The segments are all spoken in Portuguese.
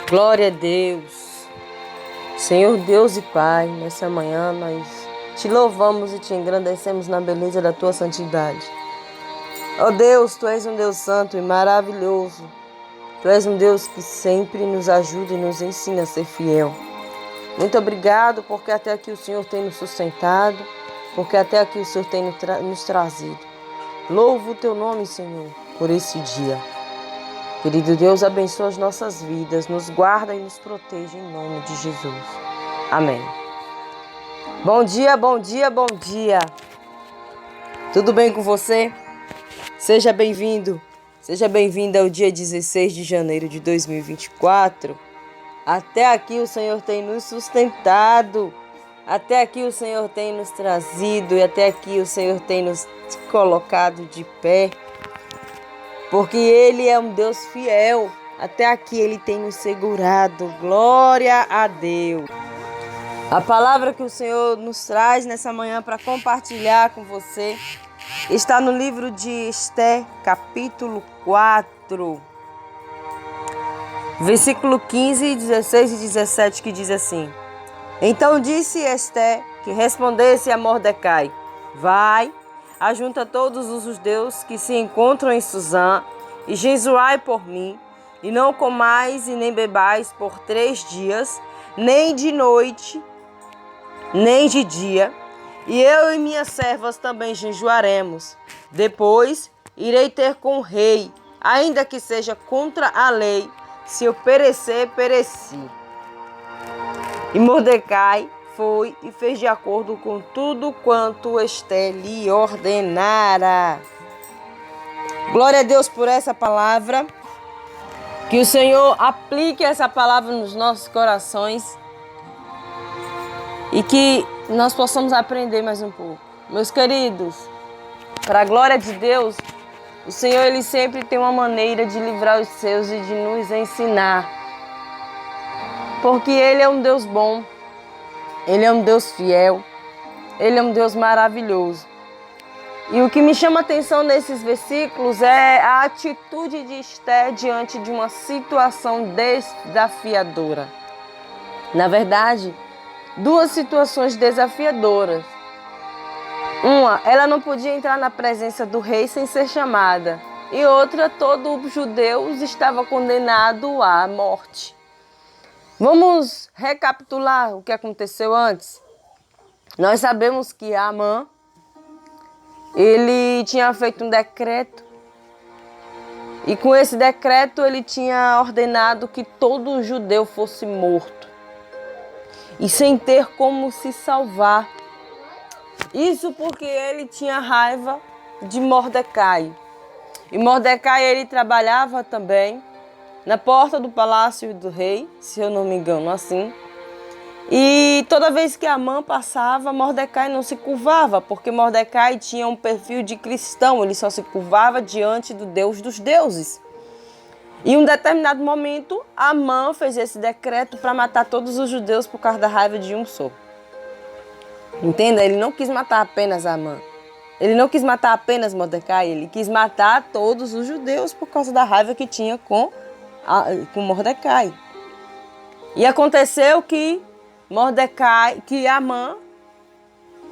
Glória a Deus. Senhor Deus e Pai, nessa manhã nós te louvamos e te engrandecemos na beleza da tua santidade. Ó Deus, tu és um Deus santo e maravilhoso. Tu és um Deus que sempre nos ajuda e nos ensina a ser fiel. Muito obrigado porque até aqui o Senhor tem nos sustentado, porque até aqui o Senhor tem nos trazido. Louvo o teu nome, Senhor, por esse dia. Querido Deus, abençoa as nossas vidas, nos guarda e nos proteja em nome de Jesus. Amém. Bom dia, bom dia, bom dia. Tudo bem com você? Seja bem-vindo. Seja bem-vinda ao dia 16 de janeiro de 2024. Até aqui o Senhor tem nos sustentado. Até aqui o Senhor tem nos trazido e até aqui o Senhor tem nos colocado de pé. Porque Ele é um Deus fiel. Até aqui Ele tem nos segurado. Glória a Deus. A palavra que o Senhor nos traz nessa manhã para compartilhar com você está no livro de Esther, capítulo 4. Versículo 15, 16 e 17, que diz assim: Então disse Esther que respondesse a Mordecai: Vai, ajunta todos os judeus que se encontram em Susã e jejuai por mim, e não comais e nem bebais por 3 dias, nem de noite, nem de dia, e eu e minhas servas também jejuaremos. Depois irei ter com o rei, ainda que seja contra a lei. Se eu perecer, pereci. E Mordecai foi e fez de acordo com tudo quanto Esther lhe ordenara. Glória a Deus por essa palavra. Que o Senhor aplique essa palavra nos nossos corações e que nós possamos aprender mais um pouco. Meus queridos, para a glória de Deus, o Senhor ele sempre tem uma maneira de livrar os seus e de nos ensinar. Porque Ele é um Deus bom, Ele é um Deus fiel, Ele é um Deus maravilhoso. E o que me chama a atenção nesses versículos é a atitude de Esther diante de uma situação desafiadora. Na verdade, 2 situações desafiadoras. Uma, ela não podia entrar na presença do rei sem ser chamada. E outra, todo judeu estava condenado à morte. Vamos recapitular o que aconteceu antes. Nós sabemos que Amã, ele tinha feito um decreto. E com esse decreto ele tinha ordenado que todo judeu fosse morto. E sem ter como se salvar. Isso porque ele tinha raiva de Mordecai. E Mordecai ele trabalhava também na porta do palácio do rei, se eu não me engano assim. E toda vez que Amã passava, Mordecai não se curvava, porque Mordecai tinha um perfil de cristão, ele só se curvava diante do Deus dos deuses. E em um determinado momento, Amã fez esse decreto para matar todos os judeus por causa da raiva de um só. Entenda? Ele não quis matar apenas Amã. Ele não quis matar apenas Mordecai, ele quis matar todos os judeus por causa da raiva que tinha com Mordecai. E aconteceu que Amã,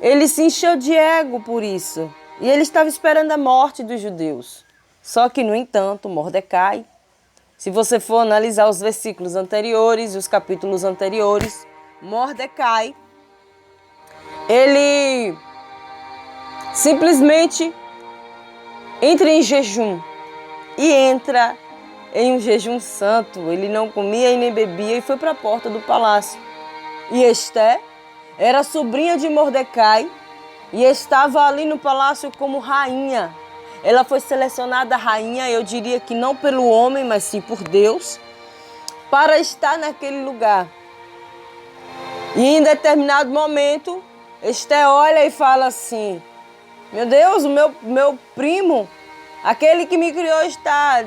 ele se encheu de ego por isso. E ele estava esperando a morte dos judeus. Só que, no entanto, Mordecai, se você for analisar os versículos anteriores, os capítulos anteriores, Mordecai, ele simplesmente entra em jejum e entra em um jejum santo. Ele não comia e nem bebia e foi para a porta do palácio. E Esther era sobrinha de Mordecai e estava ali no palácio como rainha. Ela foi selecionada rainha, eu diria que não pelo homem, mas sim por Deus, para estar naquele lugar. E em determinado momento, Esther olha e fala assim: Meu Deus, o meu primo, aquele que me criou, está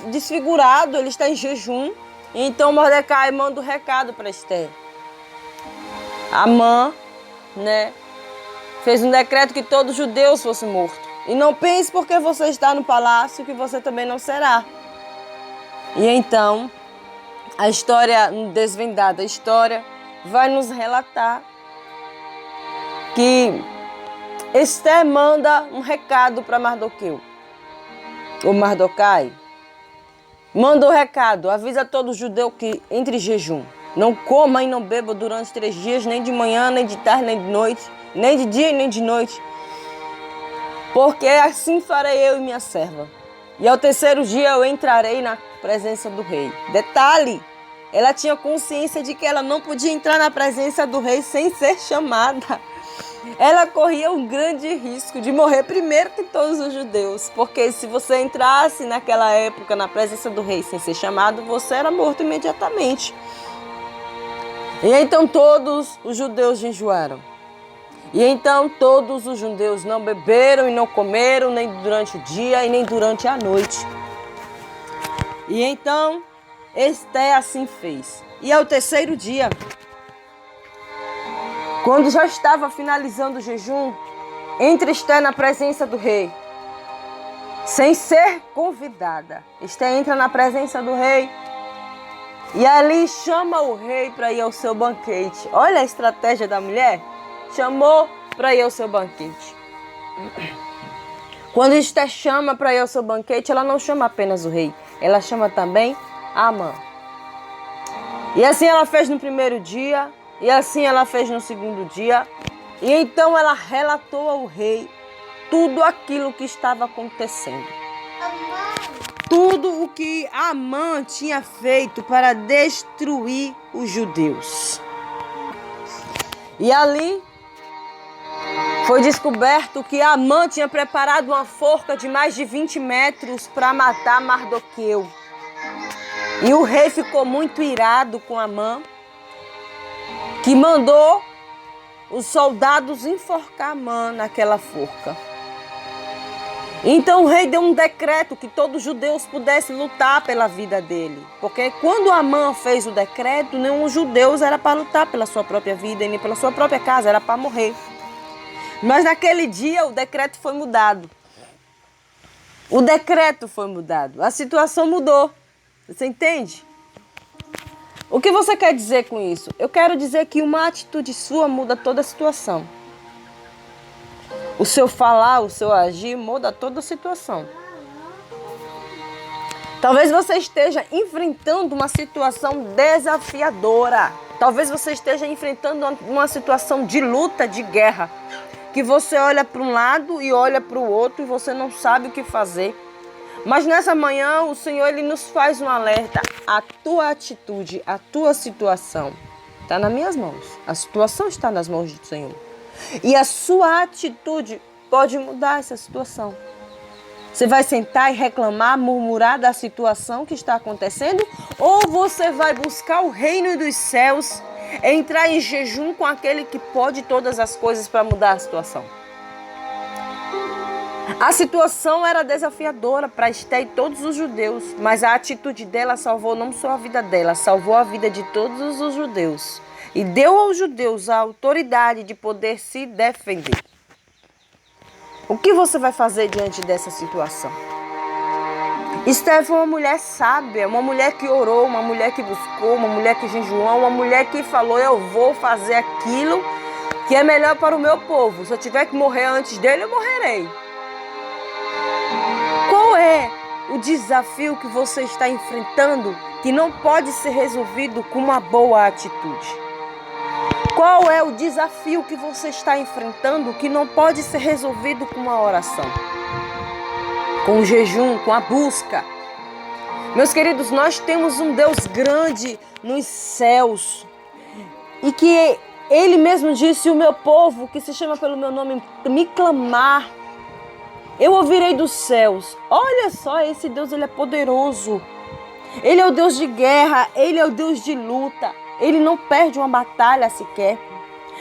desfigurado, ele está em jejum. Então Mordecai manda um recado para Esther. Amã, fez um decreto que todos os judeus fossem mortos. E não pense porque você está no palácio que você também não será. E então a história desvendada, a história vai nos relatar que Esther manda um recado para Mardoqueu. O Mardoquai manda o recado, avisa todo judeu que entre em jejum. Não coma e não beba durante 3 dias, nem de manhã, nem de tarde, nem de noite, nem de dia e nem de noite. Porque assim farei eu e minha serva. E ao 3º dia eu entrarei na presença do rei. Detalhe, ela tinha consciência de que ela não podia entrar na presença do rei sem ser chamada. Ela corria um grande risco de morrer primeiro que todos os judeus. Porque se você entrasse naquela época na presença do rei sem ser chamado, você era morto imediatamente. E então todos os judeus jejuaram. E então todos os judeus não beberam e não comeram nem durante o dia e nem durante a noite. E então Esther assim fez. E ao 3º dia, quando já estava finalizando o jejum, entra Esther na presença do rei, sem ser convidada. Esther entra na presença do rei e ali chama o rei para ir ao seu banquete. Olha a estratégia da mulher. Chamou para ir ao seu banquete. Quando Esther chama para ir ao seu banquete, ela não chama apenas o rei, ela chama também Amã. E assim ela fez no 1º dia, e assim ela fez no 2º dia. E então ela relatou ao rei tudo aquilo que estava acontecendo. Tudo o que Amã tinha feito para destruir os judeus. E ali foi descoberto que Amã tinha preparado uma forca de mais de 20 metros para matar Mardoqueu. E o rei ficou muito irado com Amã, que mandou os soldados enforcar Amã naquela forca. Então o rei deu um decreto que todos os judeus pudessem lutar pela vida dele. Porque quando Amã fez o decreto, nenhum judeu era para lutar pela sua própria vida e nem pela sua própria casa, era para morrer. Mas naquele dia o decreto foi mudado. O decreto foi mudado. A situação mudou. Você entende? O que você quer dizer com isso? Eu quero dizer que uma atitude sua muda toda a situação. O seu falar, o seu agir muda toda a situação. Talvez você esteja enfrentando uma situação desafiadora. Talvez você esteja enfrentando uma situação de luta, de guerra. Que você olha para um lado e olha para o outro e você não sabe o que fazer. Mas nessa manhã o Senhor ele nos faz um alerta. A tua atitude, a tua situação está nas minhas mãos. A situação está nas mãos do Senhor. E a sua atitude pode mudar essa situação. Você vai sentar e reclamar, murmurar da situação que está acontecendo? Ou você vai buscar o reino dos céus, entrar em jejum com aquele que pode todas as coisas para mudar a situação? A situação era desafiadora para Esther e todos os judeus, mas a atitude dela salvou não só a vida dela, salvou a vida de todos os judeus. E deu aos judeus a autoridade de poder se defender. O que você vai fazer diante dessa situação? Esther foi uma mulher sábia, uma mulher que orou, uma mulher que buscou, uma mulher que jejuou, uma mulher que falou: eu vou fazer aquilo que é melhor para o meu povo. Se eu tiver que morrer antes dele, eu morrerei. Qual é o desafio que você está enfrentando que não pode ser resolvido com uma boa atitude? Qual é o desafio que você está enfrentando que não pode ser resolvido com uma oração? Com o jejum, com a busca? Meus queridos, nós temos um Deus grande nos céus. E que Ele mesmo disse: o meu povo, que se chama pelo meu nome, me clamar, eu ouvirei dos céus. Olha só, esse Deus, Ele é poderoso. Ele é o Deus de guerra, Ele é o Deus de luta. Ele não perde uma batalha sequer.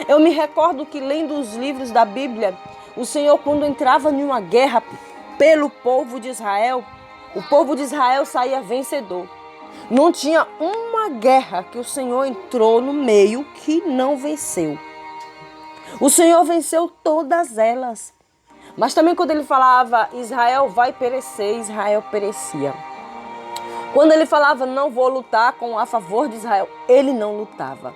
Eu me recordo que lendo os livros da Bíblia, o Senhor, quando entrava em uma guerra pelo povo de Israel, o povo de Israel saía vencedor. Não tinha uma guerra que o Senhor entrou no meio que não venceu. O Senhor venceu todas elas. Mas também quando ele falava: Israel vai perecer, Israel perecia. Quando ele falava, não vou lutar a favor de Israel, ele não lutava.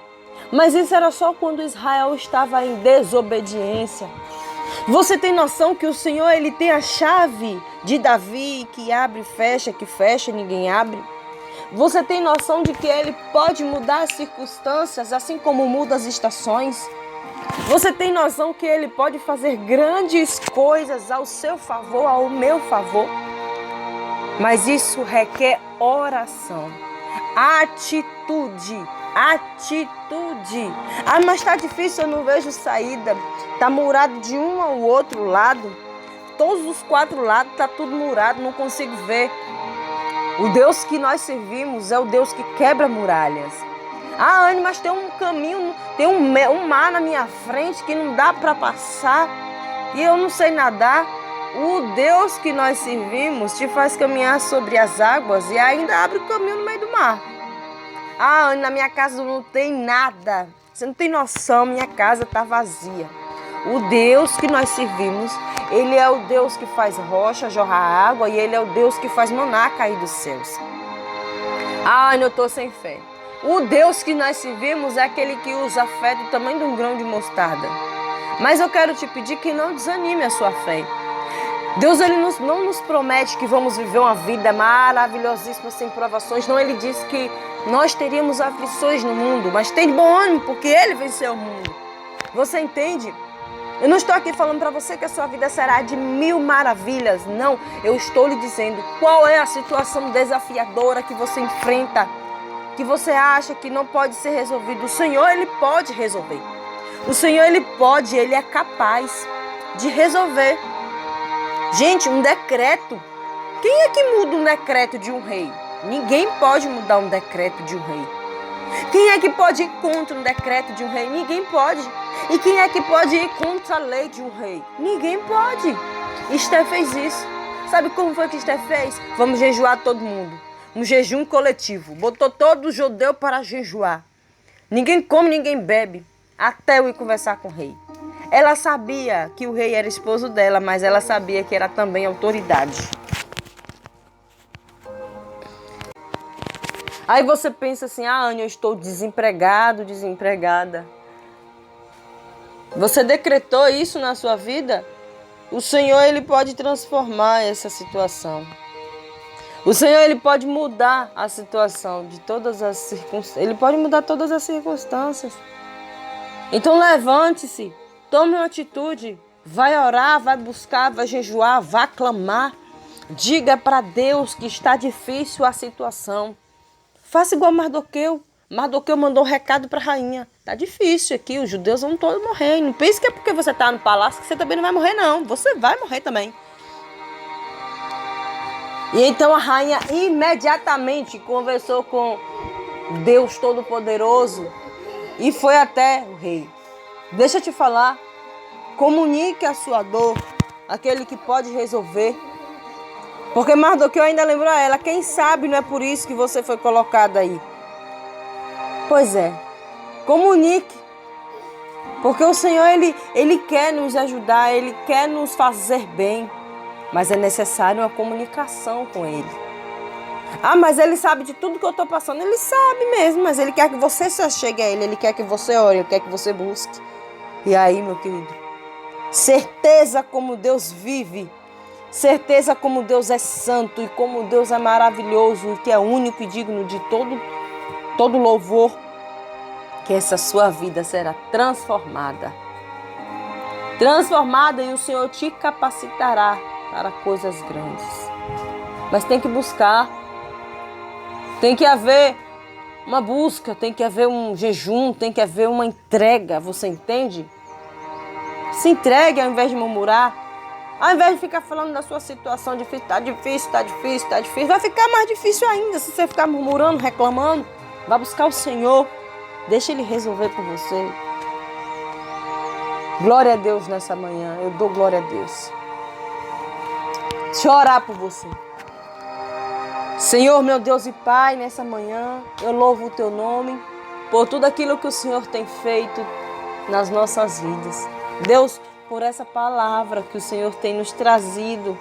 Mas isso era só quando Israel estava em desobediência. Você tem noção que o Senhor, ele tem a chave de Davi, que abre e fecha, que fecha e ninguém abre? Você tem noção de que ele pode mudar as circunstâncias, assim como muda as estações? Você tem noção que ele pode fazer grandes coisas ao seu favor, ao meu favor? Mas isso requer oração, atitude. Ah, mas tá difícil, eu não vejo saída. Tá murado de um ao outro lado. Todos os 4 lados tá tudo murado, não consigo ver. O Deus que nós servimos é o Deus que quebra muralhas. Ah, Anne, mas tem um caminho, tem um mar na minha frente que não dá para passar e eu não sei nadar. O Deus que nós servimos te faz caminhar sobre as águas e ainda abre o caminho no meio do mar. Ah, Anne, na minha casa não tem nada. Você não tem noção, minha casa está vazia. O Deus que nós servimos, Ele é o Deus que faz rocha jorrar água e Ele é o Deus que faz maná cair dos céus. Ah, Anne, eu estou sem fé. O Deus que nós servimos é aquele que usa a fé do tamanho de um grão de mostarda. Mas eu quero te pedir que não desanime a sua fé. Deus ele não nos promete que vamos viver uma vida maravilhosíssima sem provações. Não, Ele diz que nós teríamos aflições no mundo, mas tem bom ânimo porque Ele venceu o mundo. Você entende? Eu não estou aqui falando para você que a sua vida será de 1000 maravilhas. Não, eu estou lhe dizendo qual é a situação desafiadora que você enfrenta, que você acha que não pode ser resolvido. O Senhor, Ele pode resolver. O Senhor, Ele pode, Ele é capaz de resolver. Gente, um decreto. Quem é que muda um decreto de um rei? Ninguém pode mudar um decreto de um rei. Quem é que pode ir contra um decreto de um rei? Ninguém pode. E quem é que pode ir contra a lei de um rei? Ninguém pode. Esther fez isso. Sabe como foi que Esther fez? Vamos jejuar todo mundo. Um jejum coletivo. Botou todo o judeu para jejuar. Ninguém come, ninguém bebe. Até eu ir conversar com o rei. Ela sabia que o rei era esposo dela, mas ela sabia que era também autoridade. Aí você pensa assim, Anne, eu estou desempregado, desempregada. Você decretou isso na sua vida? O Senhor, Ele pode transformar essa situação. O Senhor, Ele pode mudar a situação de todas as circunstâncias. Ele pode mudar todas as circunstâncias. Então levante-se. Tome uma atitude, vai orar, vai buscar, vai jejuar, vai clamar. Diga para Deus que está difícil a situação. Faça igual Mardoqueu. Mardoqueu mandou um recado para a rainha. Está difícil aqui, os judeus vão todos morrer. Não pense que é porque você está no palácio que você também não vai morrer, não. Você vai morrer também. E então a rainha imediatamente conversou com Deus Todo-Poderoso e foi até o rei. Deixa eu te falar, comunique a sua dor, aquele que pode resolver. Porque Mardoqueu ainda lembrou a ela, quem sabe não é por isso que você foi colocada aí. Pois é, comunique. Porque o Senhor, Ele quer nos ajudar, Ele quer nos fazer bem. Mas é necessário uma comunicação com Ele. Ah, mas Ele sabe de tudo que eu estou passando. Ele sabe mesmo, mas Ele quer que você se achegue a Ele. Ele quer que você ore, Ele quer que você busque. E aí, meu querido, certeza como Deus vive, certeza como Deus é santo e como Deus é maravilhoso e que é único e digno de todo louvor, que essa sua vida será transformada. Transformada e o Senhor te capacitará para coisas grandes. Mas tem que buscar, tem que haver uma busca, tem que haver um jejum, tem que haver uma entrega, você entende? Se entregue ao invés de murmurar, ao invés de ficar falando da sua situação difícil, tá difícil, tá difícil, tá difícil, vai ficar mais difícil ainda se você ficar murmurando, reclamando. Vai buscar o Senhor, deixa Ele resolver por você. Glória a Deus nessa manhã, eu dou glória a Deus. Deixa eu orar por você. Senhor, meu Deus e Pai, nessa manhã eu louvo o Teu nome por tudo aquilo que o Senhor tem feito nas nossas vidas. Deus, por essa palavra que o Senhor tem nos trazido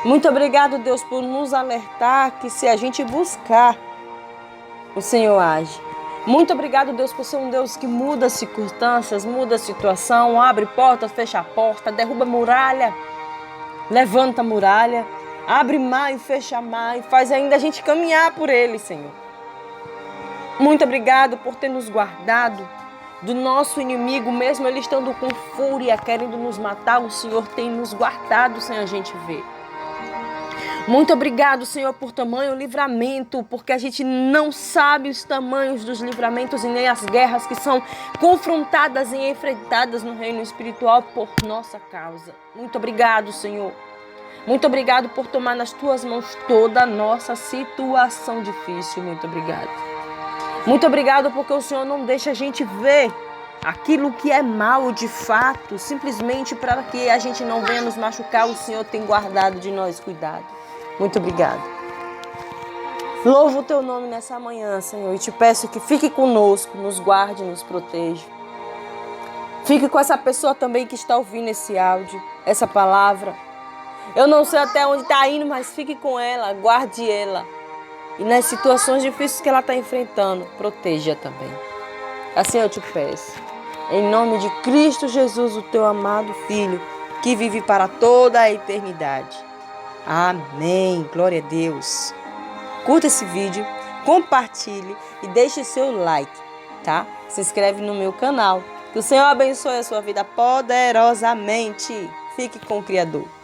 Muito obrigado, Deus, por nos alertar que se a gente buscar, o Senhor age. Muito obrigado, Deus, por ser um Deus que muda as circunstâncias, muda a situação, abre porta, fecha a porta, derruba muralha, levanta a muralha, abre mar e fecha mar e faz ainda a gente caminhar por ele, Senhor. Muito obrigado por ter nos guardado do nosso inimigo, mesmo ele estando com fúria, querendo nos matar, o Senhor tem nos guardado sem a gente ver. Muito obrigado, Senhor, por tamanho livramento, porque a gente não sabe os tamanhos dos livramentos e nem as guerras que são confrontadas e enfrentadas no reino espiritual por nossa causa. Muito obrigado, Senhor. Muito obrigado por tomar nas tuas mãos toda a nossa situação difícil. Muito obrigado. Muito obrigado porque o Senhor não deixa a gente ver aquilo que é mal de fato, simplesmente para que a gente não venha nos machucar. O Senhor tem guardado de nós cuidado. Muito obrigado. Louvo o teu nome nessa manhã, Senhor, e te peço que fique conosco, nos guarde, nos proteja. Fique com essa pessoa também que está ouvindo esse áudio, essa palavra. Eu não sei até onde está indo, mas fique com ela, guarde ela. E nas situações difíceis que ela está enfrentando, proteja também. Assim eu te peço. Em nome de Cristo Jesus, o teu amado Filho, que vive para toda a eternidade. Amém. Glória a Deus. Curta esse vídeo, compartilhe e deixe o seu like, tá? Se inscreve no meu canal. Que o Senhor abençoe a sua vida poderosamente. Fique com o Criador.